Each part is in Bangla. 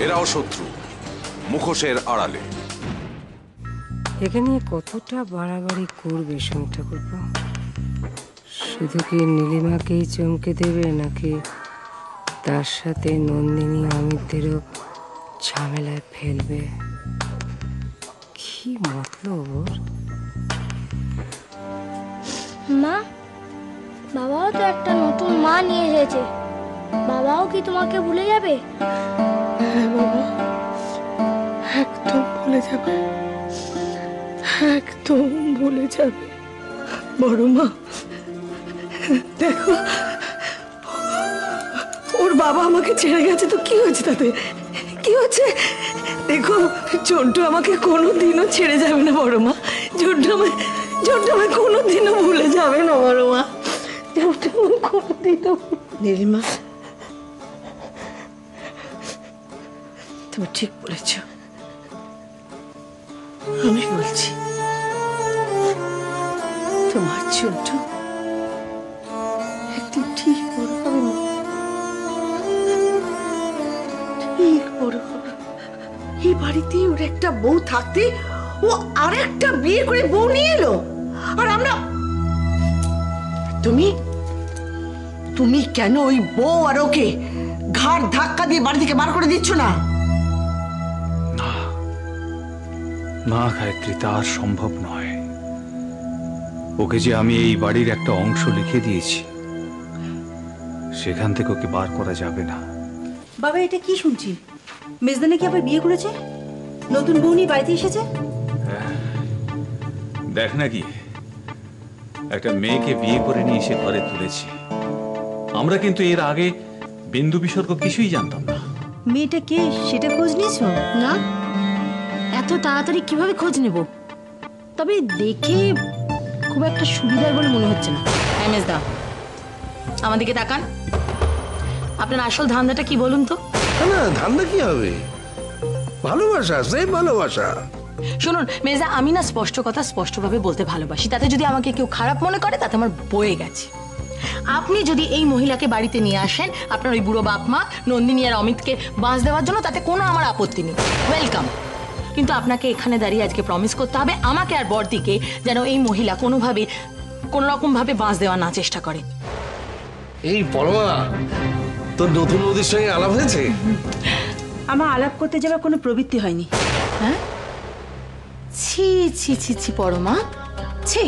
এরাও শত্রু, মুখোশের আড়ালে। এখানে কতটা বাড়াবাড়ি করবে সোম ঠাকুরপো? শুধু কি নীলিমাকেই চমকে দেবে, নাকি তার সাথে নন্দিনী অমিতদেরও ঝামেলায় ফেলবে? কি মতলব ওর? মা, বাবাও তো একটা নতুন মা নিয়ে এসেছে। বাবাও কি তোমাকে ভুলে যাবে? হ্যাঁ বাবা, একদম ভুলে যাবে, একদম ভুলে যাবে। বড় মা দেখো, ওর বাবা আমাকে ছেড়ে গেছে তো কি হয়েছে তাতে? কি হচ্ছে? দেখো, জন্টু আমাকে কোনোদিনও ছেড়ে যাবে না বড় মা। জন্টু আমায় কোনোদিনও ভুলে যাবে না বড় মা। জন্টু আমায় কোনোদিনও। নীলিমা, তুমি ঠিক বলেছ। আমি বলছি, তোমার জন্টু একদিন ঠিক বড় হবে না, ঠিক বড় হবে। এই বাড়িতে ওর একটা বউ থাকতে ও আরেকটা বিয়ে করে বউ নিয়ে এলো, আর আমরা। তুমি কেন ওই বউ আর ওকে ঘাড় ধাক্কা দিয়ে বাড়ি থেকে বার করে দিচ্ছ না? না গায়ত্রী, তা আর সম্ভব নয়। ওকে যে আমি এই বাড়ির একটা অংশ লিখে দিয়েছি, সেখান থেকে ওকে বার করা যাবে না। বাবা, এটা কি শুনছি? মেজদা নাকি আবার বিয়ে করেছে, নতুন বউ নিয়ে বাড়িতে এসেছে। দেখ নাকি, একটা মেয়েকে বিয়ে করে নিয়ে এসে ঘরে তুলেছি। আমরা কিন্তু এর আগে বিন্দু বিসর্গ কিছুই জানতাম না। মেয়েটা কে সেটা খোঁজ নিয়েছো? না, এত তাড়াতাড়ি কিভাবে খোঁজ নেব? তবে দেখে খুব একটা সুবিধার বলে মনে হচ্ছে না। মেজদা, আমার দিকে তাকান। আপনার আসল ধান্দাটা কি বলুন তো? না, ধান্দা কি হবে? ভালোবাসা, সেই ভালোবাসা। শুনুন মেজদা, আমি না স্পষ্ট কথা স্পষ্টভাবে বলতে ভালোবাসি। তাতে যদি আমাকে কেউ খারাপ মনে করে, তাতে আমার বয়ে গেছে। আপনি যদি এই মহিলাকে বাড়িতে নিয়ে আসেন আপনার ওই বুড়ো বাপ মা নন্দিনী আর অমিতকে বাঁশ দেওয়ার জন্য, তাতে কোনো আমার আপত্তি নেই, ওয়েলকাম। কিন্তু আপনাকে এখানে দাঁড়িয়ে আজকে প্রমিস করতে হবে আমাকে আর বড়দিকে, যেন এই মহিলা কোনো রকম ভাবে বাঁশ দেওয়া না চেষ্টা করে। এই পরমা, তোর নতুন বৌদির সঙ্গে আলাপ হয়েছে? আমার আলাপ করতে যাওয়ার কোনো প্রবৃত্তি হয়নি। হ্যাঁ, ছি ছি ছি ছি পরমা, ছি,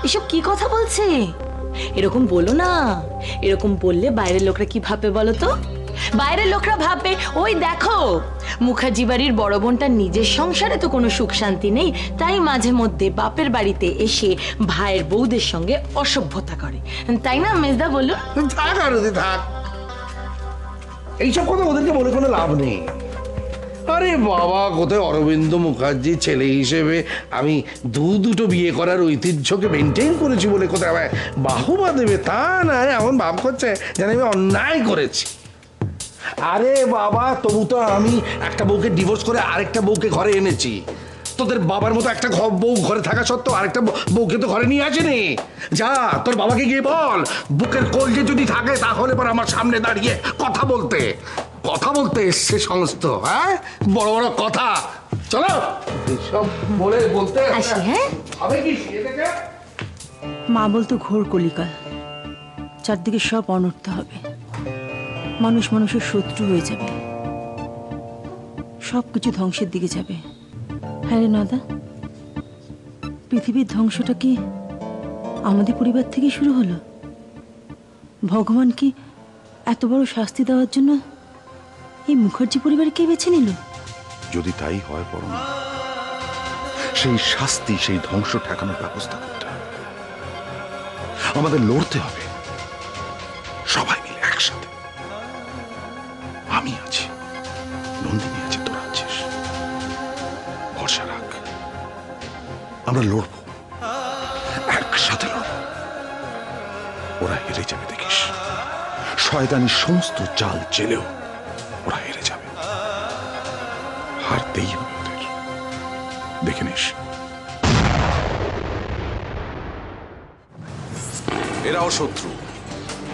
এসব কি কথা বলছে? এরকম বলো না। এরকম বললে বাইরের লোকরা কি ভাববে বলো তো? বাইরের লোকরা ভাববে, ওই দেখো মুখার্জি বাড়ির বড় বোনটার নিজের সংসারে তো কোনো সুখ শান্তি নেই, তাই মাঝে মধ্যে বাপের বাড়িতে এসে ভাইয়ের বউদের সঙ্গে অসভ্যতা করে, তাই না মেজদা? বলুন। থাক আরতি, থাক। এইসব কথা ওদেরকে বলে কোনো লাভ নেই। আরে বাবা, কোথায় অরবিন্দ মুখার্জি ছেলে হিসেবে আমি দুটো বিয়ে করার ঐতিহ্যকে মেনটেন করেছি বলে কোথায় আমায় বাহবা দেবে? তা না, এমন ভাব করছে যেন আমি অন্যায় করেছি। আরে বাবা, তবু তো আমি একটা বউকে ডিভোর্স করে আরেকটা বউকে ঘরে এনেছি। তোদের বাবার মতো একটা বউ ঘরে থাকা সত্ত্বেও আরেকটা বউকে তো ঘরে নিয়ে আসেনি। যা, তোর বাবাকে গিয়ে বল, বুকের কলজে যদি থাকে তাহলে পর আমার সামনে দাঁড়িয়ে কথা বলতে এসছে সমস্ত। হ্যাঁ, বড় বড় কথা। চলো, সব বলতে আসি। হ্যাঁ, হবে কি? মা বলতো ঘোর কলিকাল, চারদিকে সব অনর্থ হবে, মানুষ মানুষের শত্রু হয়ে যাবে, সবকিছু ধ্বংসের দিকে যাবে। হ্যাঁ রে নদা, পৃথিবীর ধ্বংসটা কি আমাদের পরিবার থেকে শুরু হলো? ভগবান কি এত বড় শাস্তি দেওয়ার জন্য এই মুখার্জি পরিবারকে বেছে নিল? যদি তাই হয় পরমা, সেই শাস্তি, সেই ধ্বংস ঠেকানোর ব্যবস্থা করতে হবে। আমাদের লড়তে হবে সবাই মিলে একসাথে। আমি আছি, নন্দিনী আছে, তোরা আছিস, ভরসা রাখ। আমরা লড়বো, একসাথে লড়বো। ওরা হেরে যাবে দেখিস। শয়তানি সমস্ত জাল চেলেও ওরা হেরে যাবে। হারতেই হবে ওদের, দেখে নিস। এরাও শত্রু,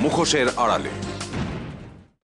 মুখোশের আড়ালে।